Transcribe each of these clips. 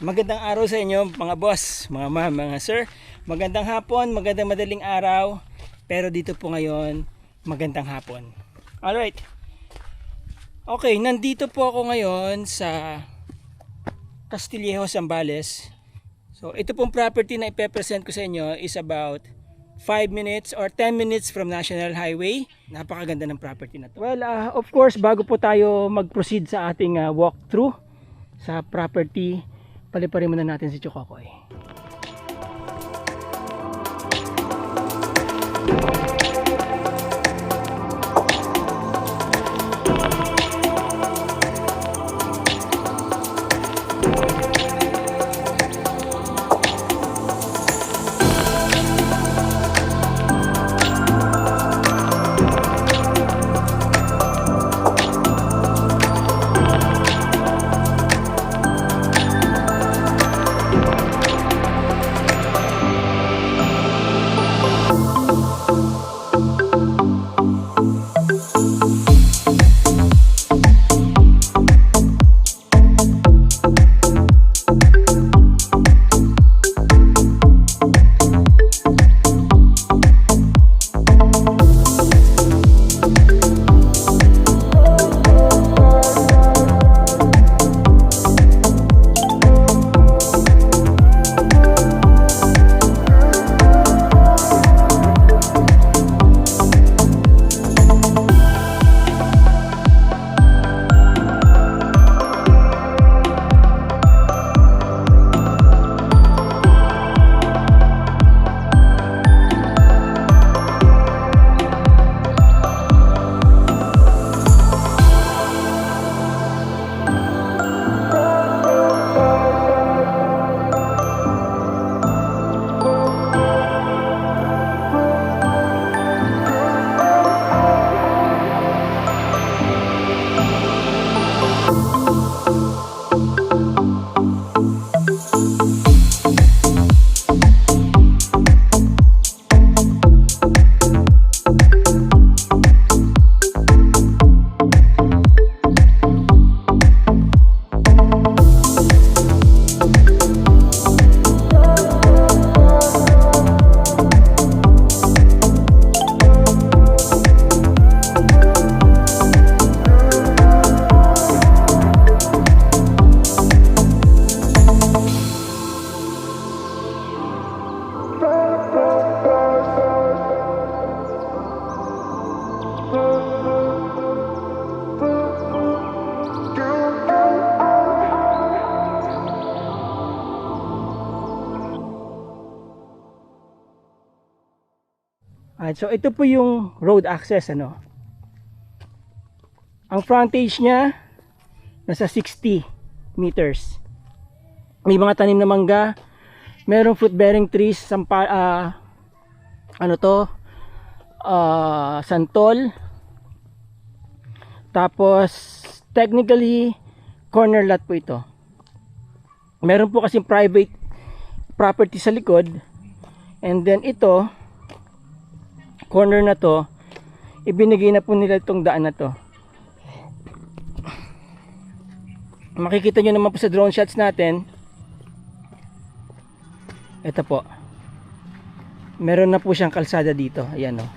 Magandang araw sa inyo mga boss, mga ma'am, mga sir. Magandang hapon, magandang madaling araw. Pero dito po ngayon, magandang hapon. Alright. Okay, nandito po ako ngayon sa Castillejo, Zambales. So ito pong property na ipepresent ko sa inyo is about 5 minutes or 10 minutes from National Highway. Napakaganda ng property na to. Well, of course, bago po tayo mag-proceed sa ating walkthrough sa property, paliparin muna natin si Chokokoy. So ito po yung road access, ano. Ang frontage niya nasa 60 meters. May mga tanim na mangga, merong fruit bearing trees, santol. Tapos technically corner lot po ito. Meron po kasi private property sa likod, and then ito corner na to, ibinigay na po nila itong daan na to. Makikita nyo naman po sa drone shots natin, ito po, meron na po siyang kalsada dito. Ayan o,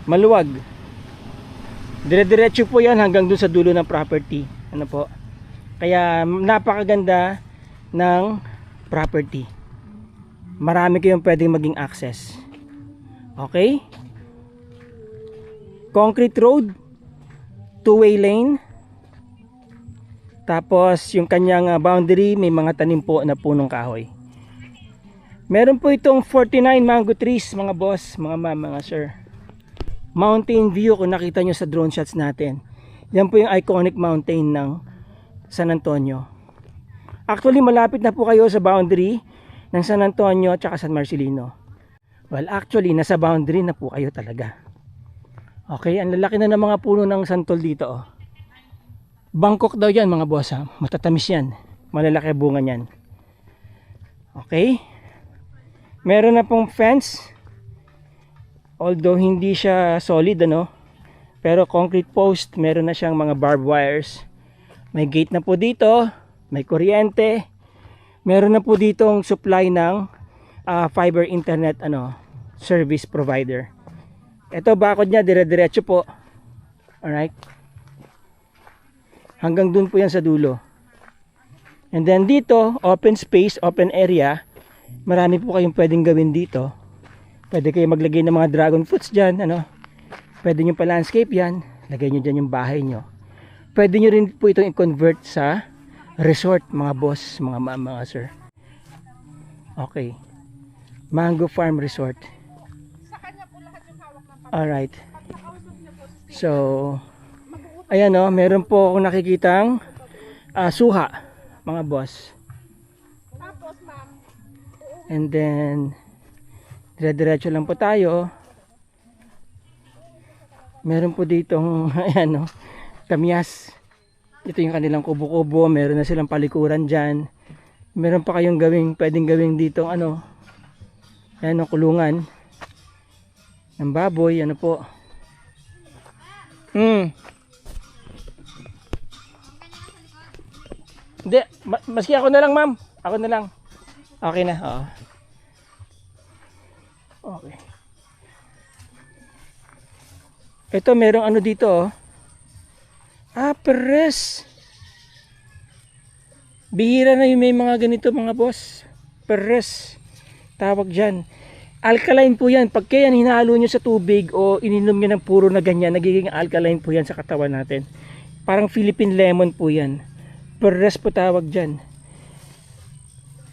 maluwag, dire-diretso po yan hanggang dun sa dulo ng property. Ano po, kaya napakaganda ng property, marami kayong pwedeng maging access. Okay, concrete road, two-way lane. Tapos yung kanyang boundary, may mga tanim po na punong kahoy. Meron po itong 49 mango trees, mga boss, mga ma'am, mga sir. Mountain view, kung nakita nyo sa drone shots natin, yan po yung iconic mountain ng San Antonio. Actually, malapit na po kayo sa boundary ng San Antonio at San Marcelino. Well, actually, nasa boundary na po kayo talaga. Okay, ang lalaki na ng mga puno ng santol dito. Oh. Bangkok daw yan, mga boss. Ha? Matatamis yan. Malalaki bunga yan. Okay. Meron na pong fence. Although hindi siya solid, ano. Pero concrete post, meron na siyang mga barbed wires. May gate na po dito. may kuryente. Meron na po ditong supply ng fiber internet service provider. Ito bakod niya dire-diretso po. Alright. Hanggang dun po yan sa dulo. And then dito, open space, open area. Marami po kayong pwedeng gawin dito. Pwede kayo maglagay ng mga dragon fruits dyan. Pwede nyo pa landscape yan. Lagay nyo dyan yung bahay nyo. Pwede nyo rin po itong i-convert sa resort, mga boss, mga sir. Okay. Mango Farm Resort. Sa kanya po lahat yung hawak ng Alright. pag nakausap niyo po, So, ayan meron po akong nakikitang suha, mga boss. tapos ma'am, And then, dire-diretso lang po tayo. Meron po ditong, ayan kamyas. Ito yung kanilang kubo-kubo. Meron na silang palikuran dyan. Meron pa kayong pwedeng gawing ditong ayan kulungan ng baboy. Ano po. Hindi, maski ako na lang, ma'am. Ako na lang. Okay na, oo. Okay. Ito, merong dito, peres. Bihira na yung may mga ganito, mga boss. Peres. Tawag dyan. Alkaline po yan. Pag kaya hinalo nyo sa tubig o ininom nyo ng puro na ganyan, nagiging alkaline po yan sa katawan natin. Parang Philippine lemon po yan. Peres po tawag dyan.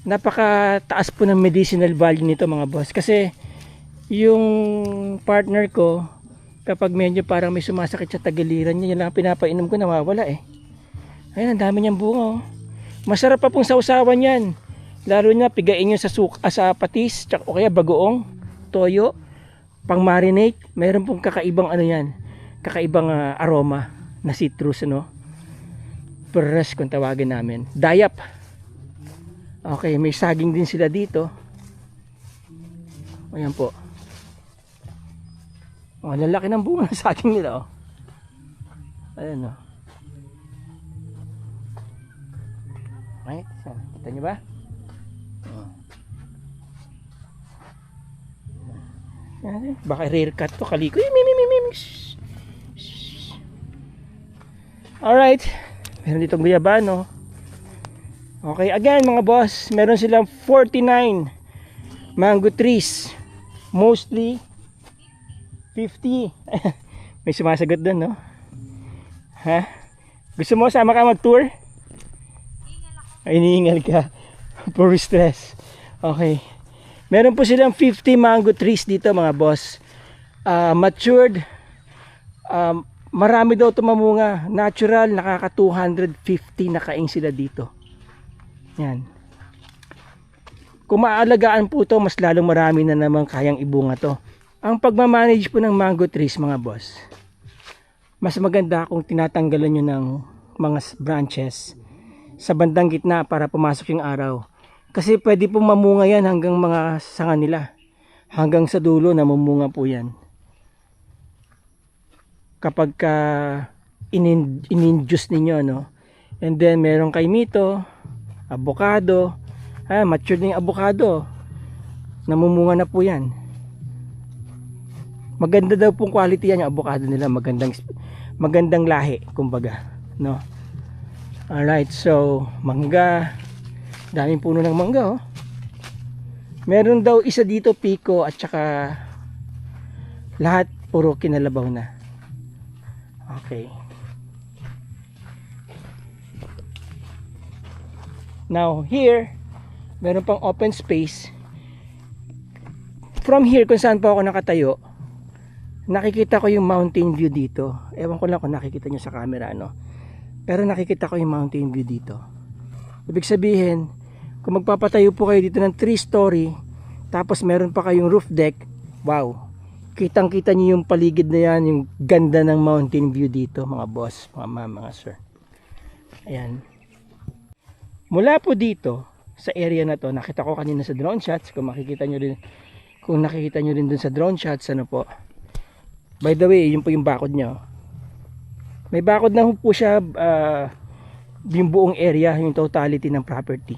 Napakataas po ng medicinal value nito, mga boss. Kasi yung partner ko, kapag medyo parang may sumasakit sa tagiliran niya, yun lang pinapainom ko, nawawala eh. Ayun, ang dami niyang bunga. Masarap pa pong sausawan yan. Lalo na pigain nyo sa patis, o kaya bagoong, toyo, pang marinate. Meron pong kakaibang yan, kakaibang aroma na citrus, Peres kung tawagin namin. Dayap. Okay, may saging din sila dito. Ayan po. Lalaki ng bunga ng saging nila, Ayan, Right? Kita nyo ba? Baka rare cut to, kaliko. Alright. Meron ditong guyabano. Okay, again mga boss, meron silang 49 mango trees. Mostly 50. May sumasagot doon, Ha? Gusto mo sama ka mag-tour? Ay, iniingal ka. For stress. Okay. Meron po silang 50 mango trees dito, mga boss. Matured. Marami daw tumamunga. Natural, nakaka 250 na kaing sila dito. Yan. Kung maaalagaan po to, mas lalong marami na naman kayang ibunga to. Ang pagmamanage po ng mango trees, mga boss, mas maganda kung tinatanggalan nyo ng mga branches sa bandang gitna para pumasok yung araw. Kasi pwede pong mamunga yan hanggang mga sanga nila. Hanggang sa dulo namumunga po yan. Kapag in-induce ninyo, And then meron kay mito, avocado. Mature na yung avocado. Namumunga na po yan. Maganda daw pong quality yan yung avocado nila. Magandang lahi, kumbaga. Alright, so mangga. Daming puno ng mangga, Meron daw isa dito pico at saka lahat puro kinalabaw na. Okay. Now here, meron pang open space. From here, kung saan po ako nakatayo, nakikita ko yung mountain view dito. Ewan ko lang kung nakikita nyo sa camera, pero nakikita ko yung mountain view dito. Ibig sabihin, kung magpapatayo po kayo dito ng 3-story, tapos meron pa kayong roof deck, wow, kitang kita nyo yung paligid na yan, yung ganda ng mountain view dito, mga boss, mga sir. Ayan. Mula po dito sa area na to, nakita ko kanina sa drone shots, kung nakikita nyo rin dun sa drone shots, by the way, yun po yung bakod nyo. May bakod na po siya yung buong area, yung totality ng property.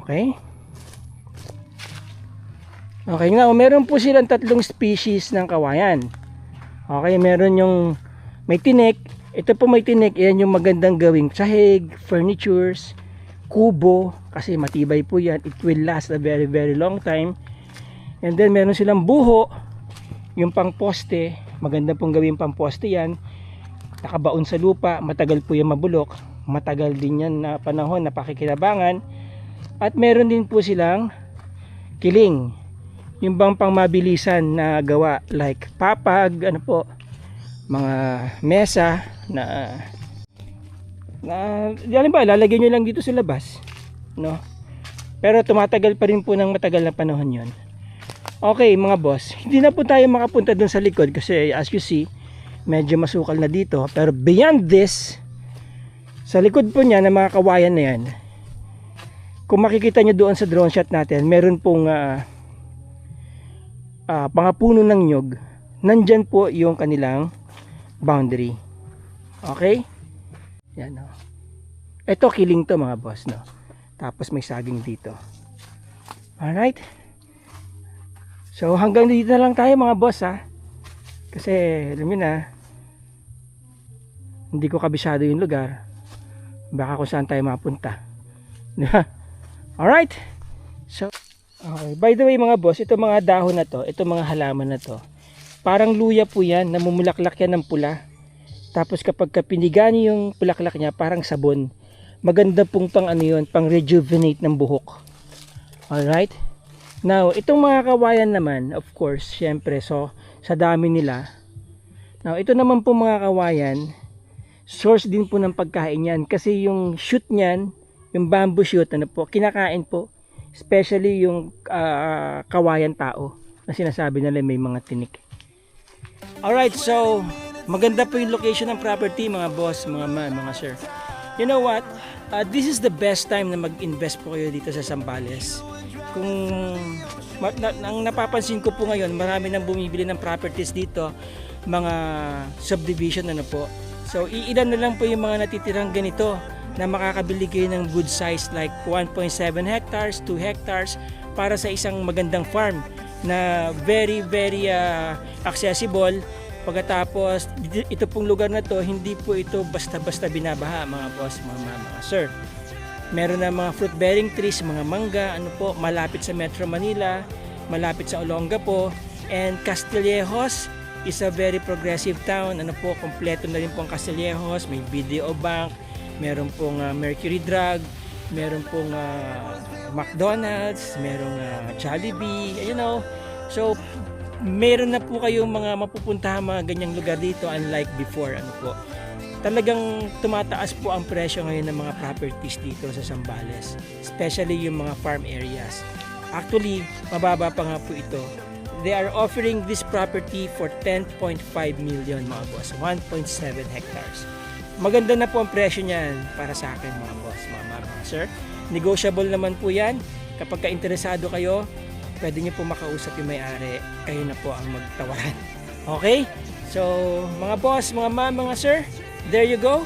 Okay? Okay, now meron po silang 3 species ng kawayan. Okay, meron yung may tinik. Ito po may tinik, yan yung magandang gawing sahig, furnitures, kubo, kasi matibay po yan. It will last a very very long time. And then meron silang buho, yung pang poste, maganda pong gawing pang poste yan. Nakabaon sa lupa, matagal po yan mabulok. Matagal din yan na panahon na pakikinabangan. At meron din po silang kiling, yung bang pang mabilisan na gawa, like papag, ano po, mga mesa na yan ba, lalagyan nyo lang dito sa labas, no? Pero tumatagal pa rin po ng matagal na panahon yon. Okay mga boss, hindi na po tayo makapunta dun sa likod kasi as you see, medyo masukal na dito. Pero beyond this, sa likod po niya ng mga kawayan na yan, kung makikita nyo doon sa drone shot natin, meron pong mga puno ng nyog. Nandyan po yung kanilang boundary. Okay? Yan, no? Ito kiling to mga boss, no? Tapos may saging dito. Alright? So hanggang dito na lang tayo mga boss, ha? Kasi alam nyo na, hindi ko kabisado yung lugar. Baka kung saan tayo mapunta. Alright? So, okay. By the way mga boss, ito mga dahon na to, ito mga halaman na to, parang luya po yan, namumulaklak yan ng pula. Tapos kapag piniga niyo yung bulaklak niya, parang sabon. Maganda pong pang ano yun, pang rejuvenate ng buhok. Alright? Now, itong mga kawayan naman, of course, syempre, so, sa dami nila. Now, ito naman po mga kawayan, source din po ng pagkain yan. Kasi yung shoot niyan, yung bamboo shoot, ano po, kinakain po. Especially yung kawayan tao na sinasabi nila may mga tinik. Alright, so maganda po yung location ng property mga boss, mga sir. You know what? This is the best time na mag-invest po kayo dito sa Zambales. Kung ang napapansin ko po ngayon, marami nang bumibili ng properties dito, mga subdivision ano po. So iilan na lang po yung mga natitirang ganito na makakabili kayo ng good size like 1.7 hectares, 2 hectares para sa isang magandang farm na very very accessible. Pagkatapos ito pong lugar na to, hindi po ito basta-basta binabaha mga boss, mga sir. Meron na mga fruit bearing trees, mga mangga, ano po, malapit sa Metro Manila, malapit sa Olonga po. And Castillejos is a very progressive town. Ano po, kompleto na rin po ang Castillejos, may BDO Bank, meron pong Mercury Drug, meron pong McDonald's, merong Jollibee, you know. So meron na po kayong mga mapupuntahan mga ganyang lugar dito, unlike before, ano po. Talagang tumataas po ang presyo ngayon ng mga properties dito sa Zambales, especially yung mga farm areas. Actually, mababa pa nga po ito. They are offering this property for 10.5 million mga boss, 1.7 hectares. Maganda na po ang presyo niyan para sa akin mga boss, mga sir. Negotiable naman po yan. Kapag ka-interesado kayo, pwede niyo po makausap yung may-ari. Kayo na po ang magtawaran. Okay? So, mga boss, mga sir, there you go.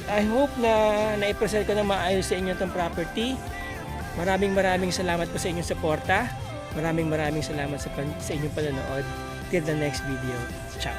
I hope na na-present ko na maayos sa inyo itong property. Maraming salamat po sa inyong suporta. Maraming salamat sa inyong panonood. Till the next video. Ciao.